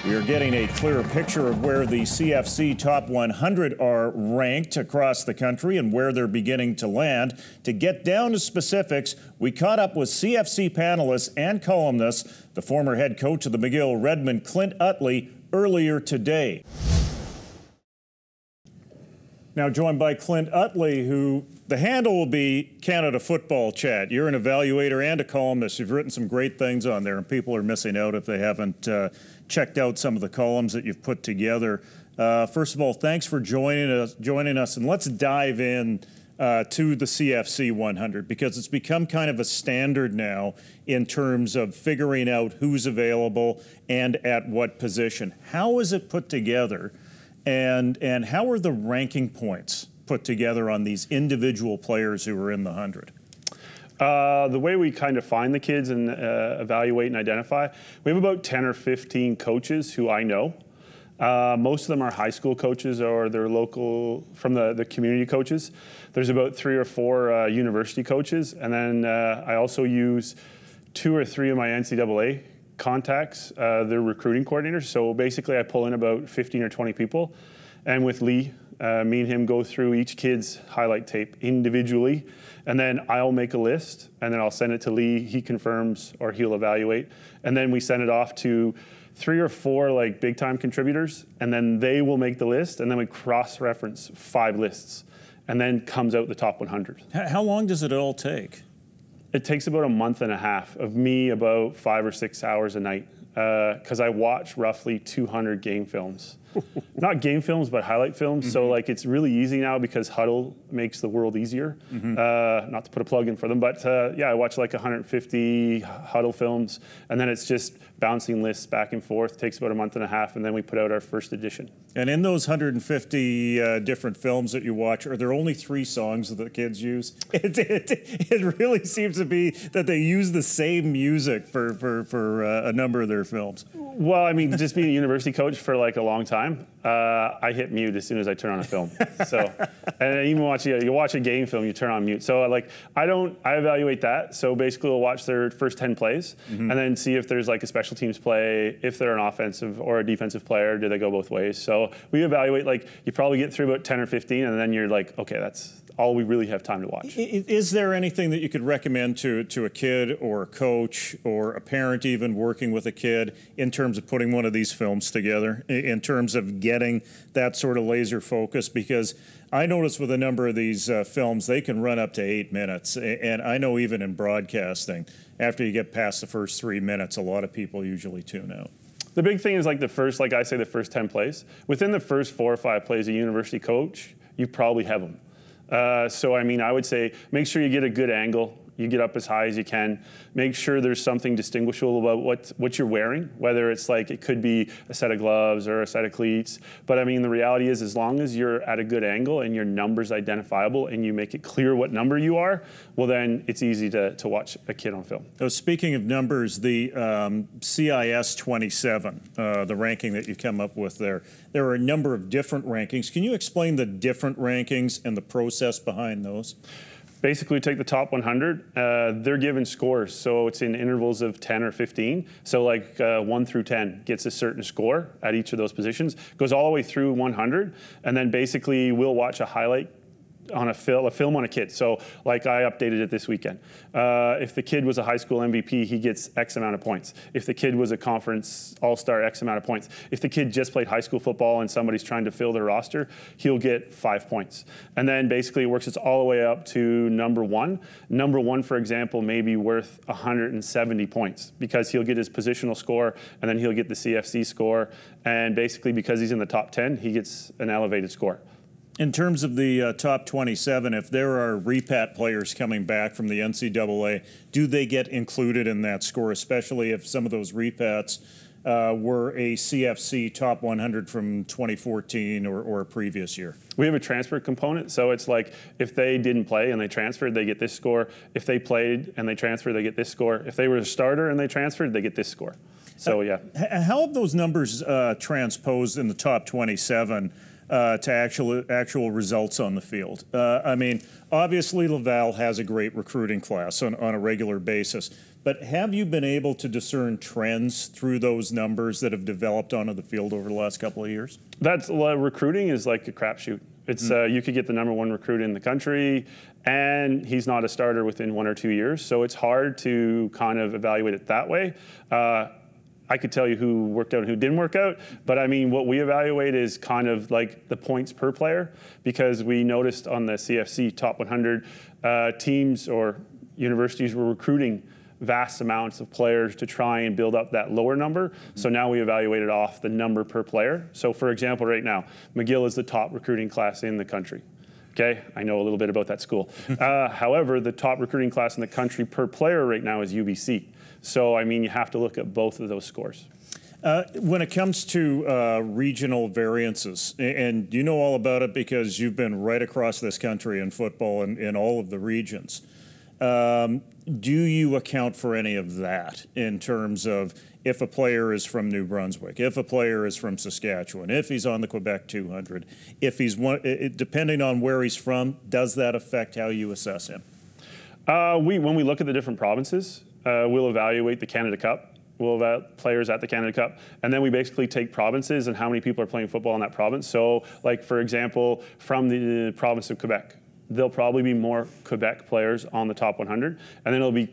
We are getting a clearer picture of where the CFC Top 100 are ranked across the country and where they're beginning to land. To get down to specifics, we caught up with CFC panelist and columnist, the former head coach of the McGill Redmen, Clint Uttley, earlier today. Now joined by Clint Uttley, who the handle will be Canada Football Chat. You're an evaluator and a columnist. You've written some great things on there, and people are missing out if they haven't checked out some of the columns that you've put together. First of all, thanks for joining us, and let's dive in to the CFC 100, because it's become kind of a standard now in terms of figuring out who's available and at what position. How is it put together, and how are the ranking points put together on these individual players who are in the 100? The way we kind of find the kids and evaluate and identify, we have about 10 or 15 coaches who I know. Most of them are high school coaches or they're local from the community coaches. There's about 3 or 4 university coaches, and then I also use 2 or 3 of my NCAA contacts. They're recruiting coordinators. So basically I pull in about 15 or 20 people, and with Lee, me and him go through each kid's highlight tape individually, and then I'll make a list, and then I'll send it to Lee. He confirms or he'll evaluate, and then we send it off to 3 or 4 like big time contributors, and then they will make the list, and then we cross-reference 5 lists, and then comes out the top 100. How long does it all take? It takes about a month and a half of me, about 5 or 6 hours a night, because I watch roughly 200 game films. Not game films, but highlight films. Mm-hmm. So like it's really easy now because Huddle makes the world easier. Mm-hmm. Not to put a plug in for them, but yeah, I watch like 150 Huddle films, and then it's just bouncing lists back and forth. Takes about a month and a half, and then we put out our first edition. And in those 150 different films that you watch, are there only 3 songs that the kids use? It really seems to be that they use the same music for a number of their films. Well, I mean, just being a university coach for like a long time, I hit mute as soon as I turn on a film. So, and even you watch a game film, you turn on mute. So like, I evaluate that. So basically we'll watch their first 10 plays, mm-hmm. and then see if there's like a special teams play, if they're an offensive or a defensive player, do they go both ways? So we evaluate, like, you probably get through about 10 or 15, and then you're like, okay, that's all we really have time to watch. Is there anything that you could recommend to a kid or a coach or a parent even working with a kid in terms of putting one of these films together, in terms of getting that sort of laser focus? Because I notice with a number of these films, they can run up to 8 minutes. And I know even in broadcasting, after you get past the first 3 minutes, a lot of people usually tune out. The big thing is like the first 10 plays. Within the first 4 or 5 plays, a university coach, you probably have them. So, I mean, I would say make sure you get a good angle. You get up as high as you can. Make sure there's something distinguishable about what you're wearing, whether it's like it could be a set of gloves or a set of cleats. But I mean, the reality is, as long as you're at a good angle and your number's identifiable and you make it clear what number you are, well, then it's easy to watch a kid on film. So speaking of numbers, the CIS 27, the ranking that you come up with there are a number of different rankings. Can you explain the different rankings and the process behind those? Basically, take the top 100. They're given scores, so it's in intervals of 10 or 15. So like 1 through 10 gets a certain score at each of those positions. Goes all the way through 100, and then basically we'll watch a highlight on a film on a kid. So like I updated it this weekend. If the kid was a high school MVP, he gets X amount of points. If the kid was a conference all-star, X amount of points. If the kid just played high school football and somebody's trying to fill their roster, he'll get 5 points. And then basically it works its all the way up to number 1. Number 1, for example, may be worth 170 points because he'll get his positional score, and then he'll get the CFC score. And basically because he's in the top 10, he gets an elevated score. In terms of the top 27, if there are repat players coming back from the NCAA, do they get included in that score, especially if some of those repats were a CFC top 100 from 2014 or a previous year? We have a transfer component, so it's like if they didn't play and they transferred, they get this score. If they played and they transferred, they get this score. If they were a starter and they transferred, they get this score. So yeah. How have those numbers transposed in the top 27 to actual results on the field? I mean, obviously Laval has a great recruiting class on a regular basis, But have you been able to discern trends through those numbers that have developed onto the field over the last couple of years? That's recruiting is like a crapshoot. It's you could get the #1 recruit in the country, and he's not a starter within 1 or 2 years. So it's hard to kind of evaluate it that way. I could tell you who worked out and who didn't work out, but I mean, what we evaluate is kind of like the points per player, because we noticed on the CFC top 100 teams or universities were recruiting vast amounts of players to try and build up that lower number. So now we evaluate it off the number per player. So for example, right now, McGill is the top recruiting class in the country. Okay, I know a little bit about that school. However, the top recruiting class in the country per player right now is UBC. So, I mean, you have to look at both of those scores. When it comes to regional variances, and you know all about it because you've been right across this country in football in all of the regions, do you account for any of that in terms of if a player is from New Brunswick, if a player is from Saskatchewan, if he's on the Quebec 200, if he's depending on where he's from, does that affect how you assess him? When we look at the different provinces, we'll evaluate the Canada Cup. We'll evaluate players at the Canada Cup, and then we basically take provinces and how many people are playing football in that province. So, like for example, from the province of Quebec, there'll probably be more Quebec players on the top 100, and then it'll be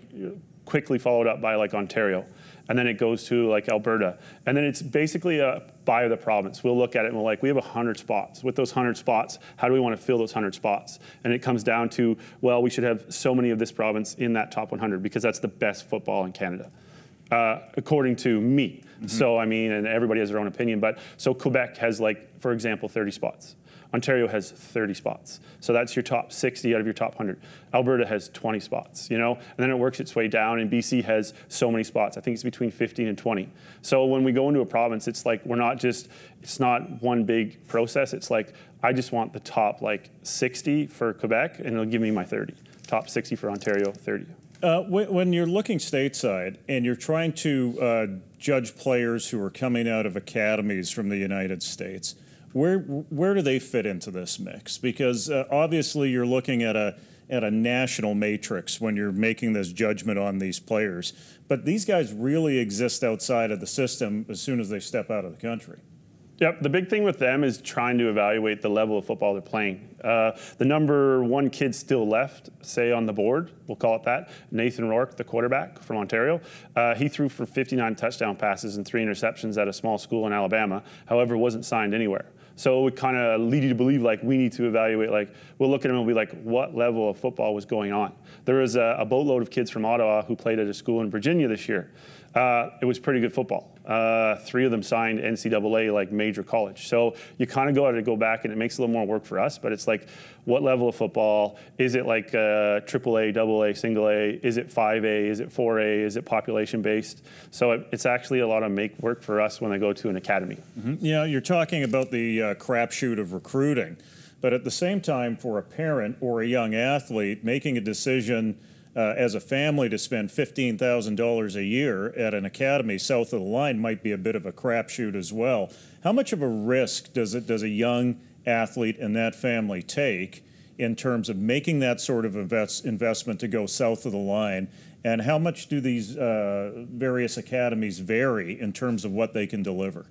quickly followed up by like Ontario, and then it goes to like Alberta, and then it's basically by the province. We'll look at it and we're like, we have 100 spots. With those 100 spots, how do we want to fill those 100 spots? And it comes down to, well, we should have so many of this province in that top 100 because that's the best football in Canada, according to me. So, I mean, and everybody has their own opinion, but so Quebec has like, for example, 30 spots. Ontario has 30 spots. So that's your top 60 out of your top 100. Alberta has 20 spots, you know, and then it works its way down, and BC has so many spots. I think it's between 15 and 20. So when we go into a province, it's like it's not one big process. It's like, I just want the top like 60 for Quebec, and it'll give me my 30. Top 60 for Ontario, 30. When you're looking stateside and you're trying to judge players who are coming out of academies from the United States, where do they fit into this mix? Because obviously you're looking at a national matrix when you're making this judgment on these players, but these guys really exist outside of the system as soon as they step out of the country. Yep, the big thing with them is trying to evaluate the level of football they're playing. The #1 kid still left, say on the board, we'll call it that, Nathan Rourke, the quarterback from Ontario. He threw for 59 touchdown passes and 3 interceptions at a small school in Alabama, however, wasn't signed anywhere. So it would kind of lead you to believe like we need to evaluate, like we'll look at him and be like, what level of football was going on? There was a boatload of kids from Ottawa who played at a school in Virginia this year. It was pretty good football. 3 of them signed NCAA, like major college. So you kind of go back, and it makes a little more work for us, but it's like, what level of football? Is it like AAA, AA, single A? Is it 5A? Is it 4A? Is it population based? So it's actually a lot of make work for us when they go to an academy. Yeah, you're talking about the crapshoot of recruiting, but at the same time, for a parent or a young athlete making a decision as a family to spend $15,000 a year at an academy south of the line might be a bit of a crapshoot as well. How much of a risk does a young athlete and that family take in terms of making that sort of investment to go south of the line? And how much do these various academies vary in terms of what they can deliver?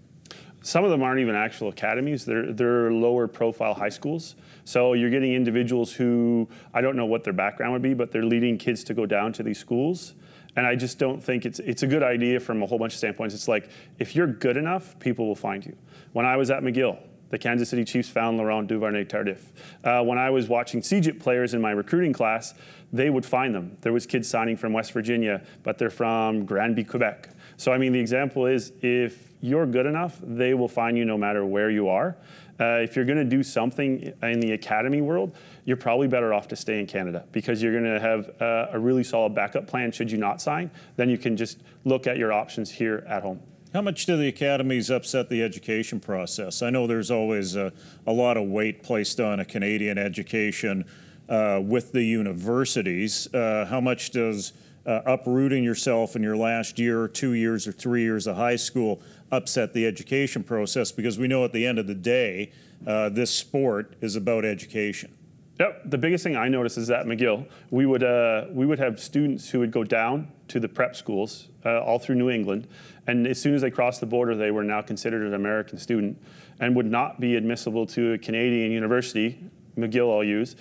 Some of them aren't even actual academies. They're lower profile high schools. So you're getting individuals who, I don't know what their background would be, but they're leading kids to go down to these schools. And I just don't think it's a good idea from a whole bunch of standpoints. It's like, if you're good enough, people will find you. When I was at McGill, the Kansas City Chiefs found Laurent Duvernay-Tardif. When I was watching CJIP players in my recruiting class, they would find them. There was kids signing from West Virginia, but they're from Granby, Quebec. So I mean, the example is, if you're good enough, they will find you no matter where you are. If you're going to do something in the academy world, you're probably better off to stay in Canada, because you're going to have a really solid backup plan should you not sign. Then you can just look at your options here at home. How much do the academies upset the education process? I know there's always a lot of weight placed on a Canadian education with the universities. How much does uprooting yourself in your last year or 2 years or 3 years of high school upset the education process? Because we know at the end of the day, this sport is about education. Yep, the biggest thing I noticed is at McGill, we would have students who would go down to the prep schools all through New England, and as soon as they crossed the border, they were now considered an American student and would not be admissible to a Canadian university, McGill I'll use,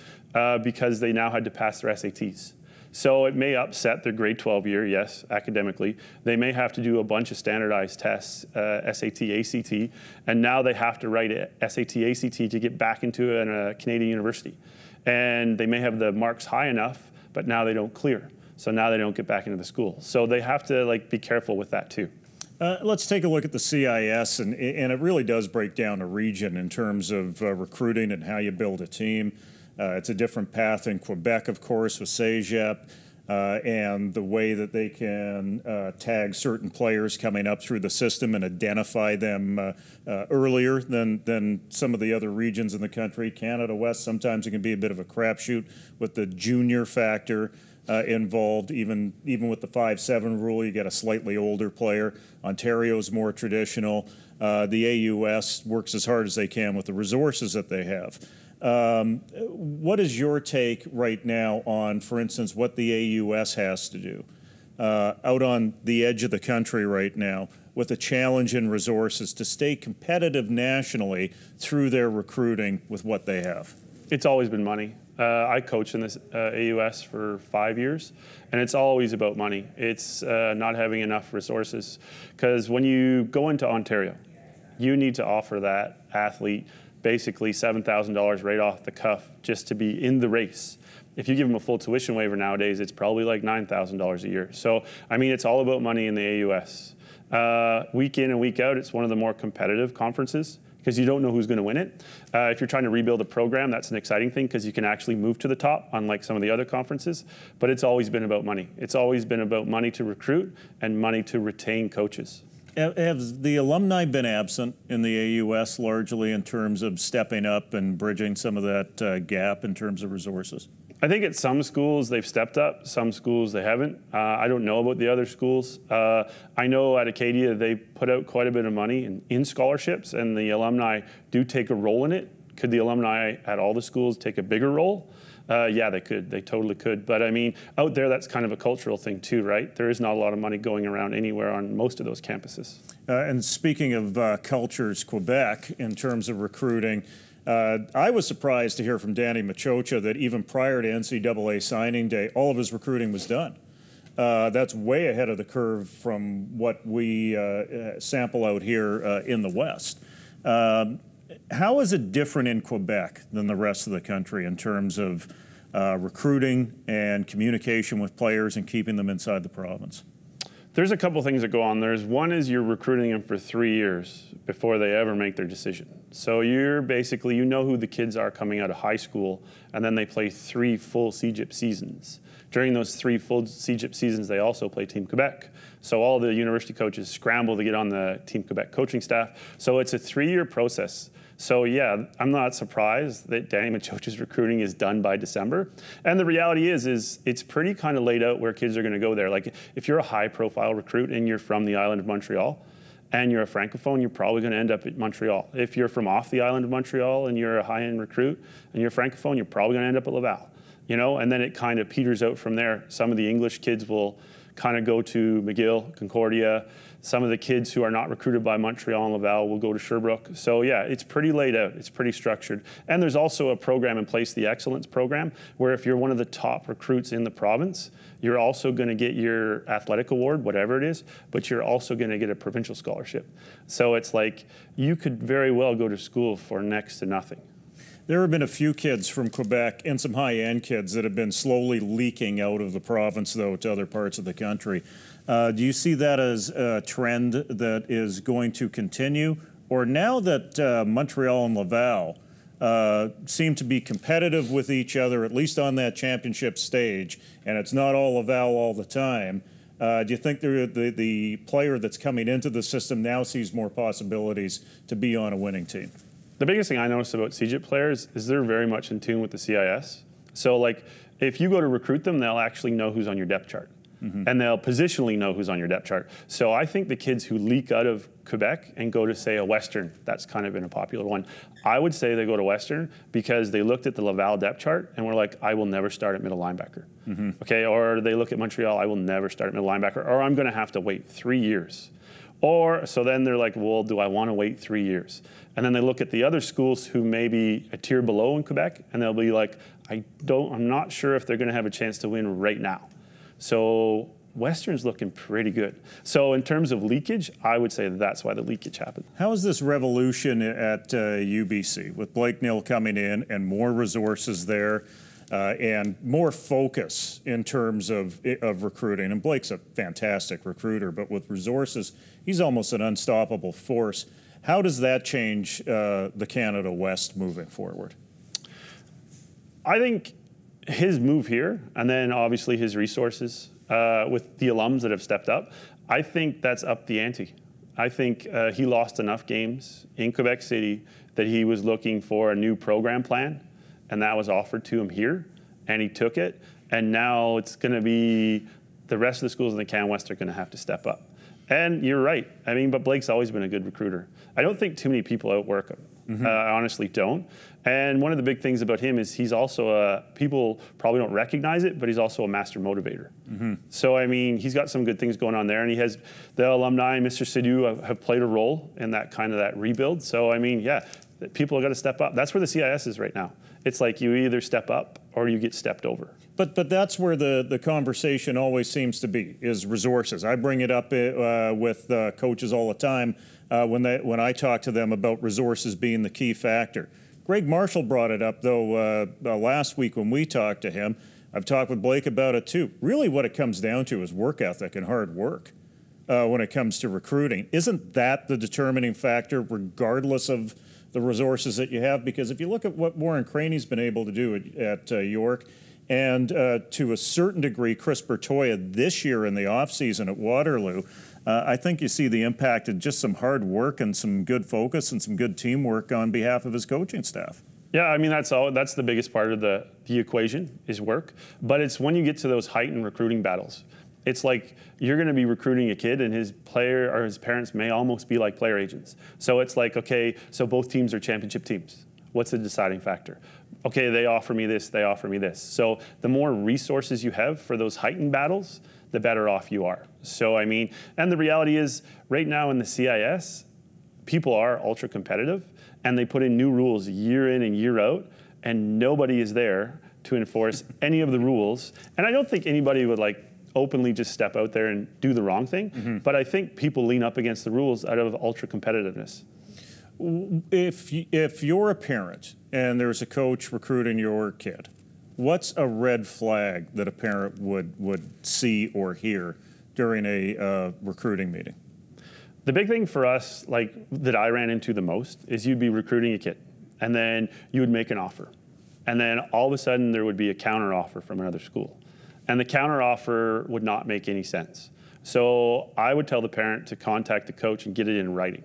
because they now had to pass their SATs. So it may upset their grade 12 year, yes, academically. They may have to do a bunch of standardized tests, SAT, ACT, and now they have to write a SAT, ACT to get back into a Canadian university. And they may have the marks high enough, but now they don't clear. So now they don't get back into the school. So they have to be careful with that too. Let's take a look at the CIS, and it really does break down a region in terms of recruiting and how you build a team. It's a different path in Quebec, of course, with CEGEP, and the way that they can tag certain players coming up through the system and identify them earlier than some of the other regions in the country. Canada West, sometimes it can be a bit of a crapshoot with the junior factor involved. Even with the 5-7 rule, you get a slightly older player. Ontario's more traditional. The AUS works as hard as they can with the resources that they have. What is your take right now on, for instance, what the AUS has to do out on the edge of the country right now with a challenge in resources to stay competitive nationally through their recruiting with what they have? It's always been money. I coach in this AUS for 5 years, and it's always about money. It's not having enough resources, because when you go into Ontario, you need to offer that athlete basically $7,000 right off the cuff just to be in the race. If you give them a full tuition waiver nowadays, it's probably like $9,000 a year. So, I mean, it's all about money in the AUS. Week in and week out, it's one of the more competitive conferences because you don't know who's going to win it. If you're trying to rebuild a program, that's an exciting thing because you can actually move to the top, unlike some of the other conferences. But it's always been about money. It's always been about money to recruit and money to retain coaches. Have the alumni been absent in the AUS largely in terms of stepping up and bridging some of that gap in terms of resources? I think at some schools they've stepped up, some schools they haven't. I don't know about the other schools. I know at Acadia they put out quite a bit of money in scholarships, and the alumni do take a role in it. Could the alumni at all the schools take a bigger role? Yeah, they could. They totally could. But I mean, out there, that's kind of a cultural thing too, right? There is not a lot of money going around anywhere on most of those campuses. And speaking of cultures, Quebec, in terms of recruiting, I was surprised to hear from Danny Machocha that even prior to NCAA signing day, all of his recruiting was done. That's way ahead of the curve from what we sample out here in the West. How is it different in Quebec than the rest of the country in terms of recruiting and communication with players and keeping them inside the province? There's a couple things that go on. One is you're recruiting them for 3 years before they ever make their decision. So you're basically, you know who the kids are coming out of high school, and then they play 3 full CEGEP seasons. During those 3 full CEGEP seasons, they also play Team Quebec. So all the university coaches scramble to get on the Team Quebec coaching staff. So it's a 3-year process. So yeah, I'm not surprised that Danny Machocha's recruiting is done by December. And the reality is it's pretty kind of laid out where kids are going to go there. Like if you're a high-profile recruit and you're from the island of Montreal and you're a francophone, you're probably going to end up at Montreal. If you're from off the island of Montreal and you're a high-end recruit and you're francophone, you're probably going to end up at Laval. You know, and then it kind of peters out from there. Some of the English kids will kind of go to McGill, Concordia. Some of the kids who are not recruited by Montreal and Laval will go to Sherbrooke. So yeah, it's pretty laid out. It's pretty structured. And there's also a program in place, the Excellence Program, where if you're one of the top recruits in the province, you're also going to get your athletic award, whatever it is, but you're also going to get a provincial scholarship. So it's like you could very well go to school for next to nothing. There have been a few kids from Quebec and some high-end kids that have been slowly leaking out of the province, though, to other parts of the country. Do you see that as a trend that is going to continue? Or now that Montreal and Laval seem to be competitive with each other, at least on that championship stage, and it's not all Laval all the time, do you think the player that's coming into the system now sees more possibilities to be on a winning team? The biggest thing I notice about CEGEP players is they're very much in tune with the CIS. So like if you go to recruit them, they'll actually know who's on your depth chart. and they'll positionally know who's on your depth chart. So I think the kids who leak out of Quebec and go to, say, a Western, that's kind of been a popular one. I would say they go to Western because they looked at the Laval depth chart and were like, I will never start at middle linebacker. Okay, or they look at Montreal, I will never start at middle linebacker, or I'm going to have to wait 3 years. Or, so then they're like, well, do I want to wait 3 years? And then they look at the other schools who may be a tier below in Quebec, and they'll be like, I'm not sure if they're going to have a chance to win right now. So Western's looking pretty good. So in terms of leakage, I would say that's why the leakage happened. How is this revolution at UBC with Blake Nill coming in and more resources there and more focus in terms of recruiting? And Blake's a fantastic recruiter, but with resources, he's almost an unstoppable force. How does that change the Canada West moving forward? I think his move here, and then obviously his resources with the alums that have stepped up, I think that's up the ante. I think he lost enough games in Quebec City that he was looking for a new program plan, and that was offered to him here, and he took it. And now it's going to be the rest of the schools in the Can West are going to have to step up. And you're right. I mean, but Blake's always been a good recruiter. I don't think too many people outwork him. I honestly don't. And one of the big things about him is he's also people probably don't recognize it, but he's also a master motivator. So, I mean, he's got some good things going on there. And he has the alumni, Mr. Sidhu, have played a role in that kind of that rebuild. So, I mean, yeah, people have got to step up. That's where the CIS is right now. It's like you either step up or you get stepped over. But that's where the conversation always seems to be, is resources. I bring it up with coaches all the time when I talk to them about resources being the key factor. Greg Marshall brought it up, though, last week when we talked to him. I've talked with Blake about it, too. Really what it comes down to is work ethic and hard work when it comes to recruiting. Isn't that the determining factor, regardless of the resources that you have? Because if you look at what Warren Craney's been able to do at York, and to a certain degree, Chris Bertoya this year in the offseason at Waterloo, I think you see the impact of just some hard work and some good focus and some good teamwork on behalf of his coaching staff. Yeah, I mean, that's the biggest part of the equation is work. But it's when you get to those heightened recruiting battles. It's like you're going to be recruiting a kid and his player or his parents may almost be like player agents. So it's like, okay, so both teams are championship teams. What's the deciding factor? Okay, they offer me this, they offer me this. So the more resources you have for those heightened battles, the better off you are. So, I mean, and the reality is right now in the CIS, people are ultra competitive and they put in new rules year in and year out, and nobody is there to enforce any of the rules. And I don't think anybody would like openly just step out there and do the wrong thing, but I think people lean up against the rules out of ultra competitiveness. If you're a parent and there's a coach recruiting your kid, what's a red flag that a parent would see or hear during a recruiting meeting? The big thing for us, like that I ran into the most, is you'd be recruiting a kid, and then you would make an offer, and then all of a sudden there would be a counter offer from another school, and the counter offer would not make any sense. So I would tell the parent to contact the coach and get it in writing.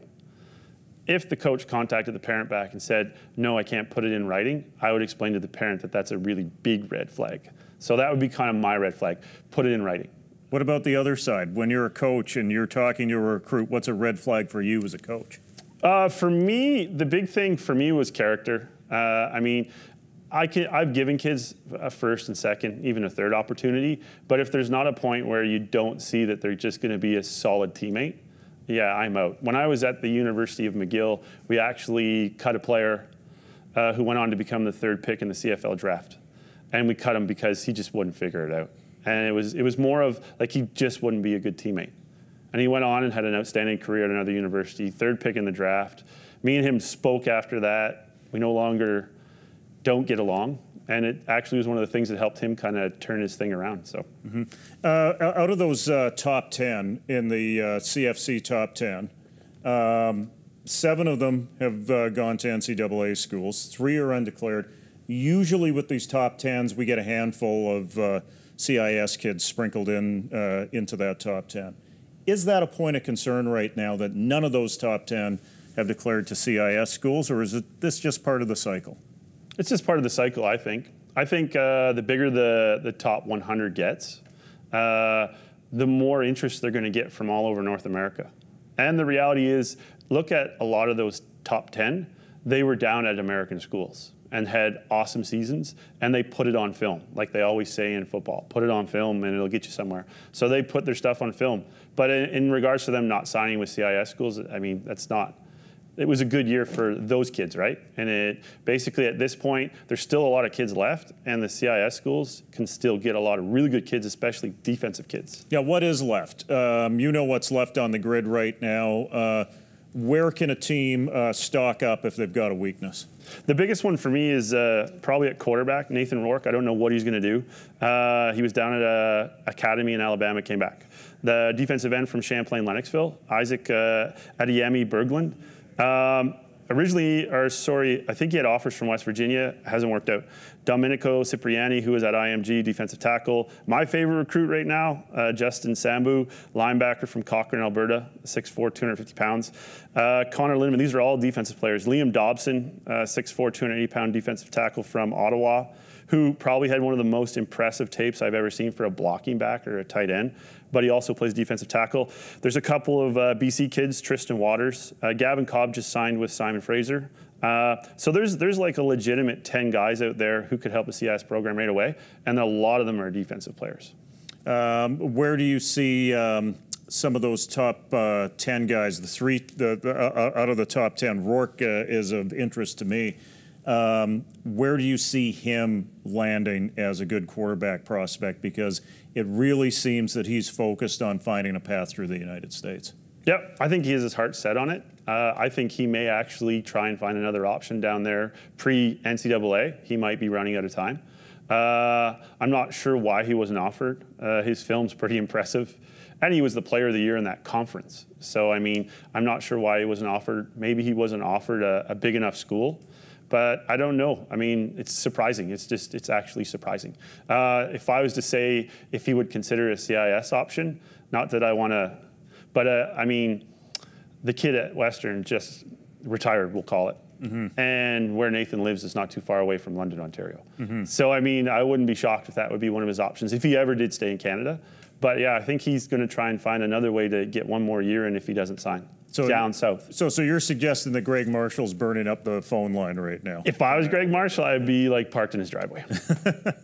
If the coach contacted the parent back and said, no, I can't put it in writing, I would explain to the parent that that's a really big red flag. So that would be kind of my red flag. Put it in writing. What about the other side? When you're a coach and you're talking to a recruit, what's a red flag for you as a coach? For me, the big thing for me was character. I mean, I've given kids a first and second, even a third opportunity, but if there's not a point where you don't see that they're just going to be a solid teammate, yeah, I'm out. When I was at the University of McGill, we actually cut a player who went on to become the third pick in the CFL draft. And we cut him because he just wouldn't figure it out. And it was more of like he just wouldn't be a good teammate. And he went on and had an outstanding career at another university, third pick in the draft. Me and him spoke after that. We no longer don't get along. And it actually was one of the things that helped him kind of turn his thing around. So, out of those top 10 in the CFC top 10, 7 of them have gone to NCAA schools. 3 are undeclared. Usually with these top 10s, we get a handful of CIS kids sprinkled into that top 10. Is that a point of concern right now that none of those top 10 have declared to CIS schools, or is this just part of the cycle? It's just part of the cycle, I think. I think the bigger the top 100 gets, the more interest they're going to get from all over North America. And the reality is, look at a lot of those top 10, they were down at American schools and had awesome seasons, and they put it on film, like they always say in football, put it on film and it'll get you somewhere. So they put their stuff on film. But in regards to them not signing with CIS schools, I mean, it was a good year for those kids, right? And it basically at this point, there's still a lot of kids left, and the CIS schools can still get a lot of really good kids, especially defensive kids. Yeah, what is left? You know what's left on the grid right now. Where can a team stock up if they've got a weakness? The biggest one for me is probably at quarterback, Nathan Rourke. I don't know what he's going to do. He was down at an academy in Alabama, came back. The defensive end from Champlain, Lennoxville, Isaac Adeyemi Berglund. I think he had offers from West Virginia, hasn't worked out. Domenico Cipriani, who was at IMG, defensive tackle. My favorite recruit right now, Justin Sambu, linebacker from Cochrane, Alberta, 6'4", 250 pounds. Connor Lindeman, these are all defensive players. Liam Dobson, 6'4", 280-pound defensive tackle from Ottawa, who probably had one of the most impressive tapes I've ever seen for a blocking back or a tight end, but he also plays defensive tackle. There's a couple of BC kids, Tristan Waters. Gavin Cobb just signed with Simon Fraser. So there's like a legitimate 10 guys out there who could help the CIS program right away, and a lot of them are defensive players. Where do you see some of those top 10 guys, out of the top 10? Rourke is of interest to me. Where do you see him landing as a good quarterback prospect? Because it really seems that he's focused on finding a path through the United States. Yep, I think he has his heart set on it. I think he may actually try and find another option down there pre-NCAA. He might be running out of time. I'm not sure why he wasn't offered. His film's pretty impressive. And he was the player of the year in that conference. So, I mean, I'm not sure why he wasn't offered. Maybe he wasn't offered a big enough school. But I don't know. I mean, it's surprising. It's actually surprising. If I was to say if he would consider a CIS option, not that I want to, but I mean, the kid at Western just retired, we'll call it. Mm-hmm. And where Nathan lives is not too far away from London, Ontario. Mm-hmm. So, I mean, I wouldn't be shocked if that would be one of his options if he ever did stay in Canada. But yeah, I think he's going to try and find another way to get one more year in if he doesn't sign. So down south. So you're suggesting that Greg Marshall's burning up the phone line right now? If I was Greg Marshall, I'd be like parked in his driveway.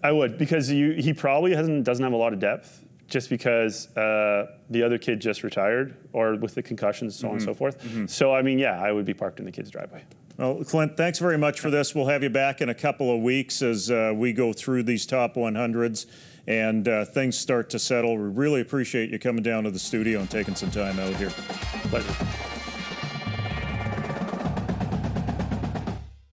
I would, because he probably doesn't have a lot of depth, just because the other kid just retired, or with the concussions, so on and so forth. Mm-hmm. So I mean, yeah, I would be parked in the kid's driveway. Well, Clint, thanks very much for this. We'll have you back in a couple of weeks as we go through these top 100s and things start to settle. We really appreciate you coming down to the studio and taking some time out here. Pleasure.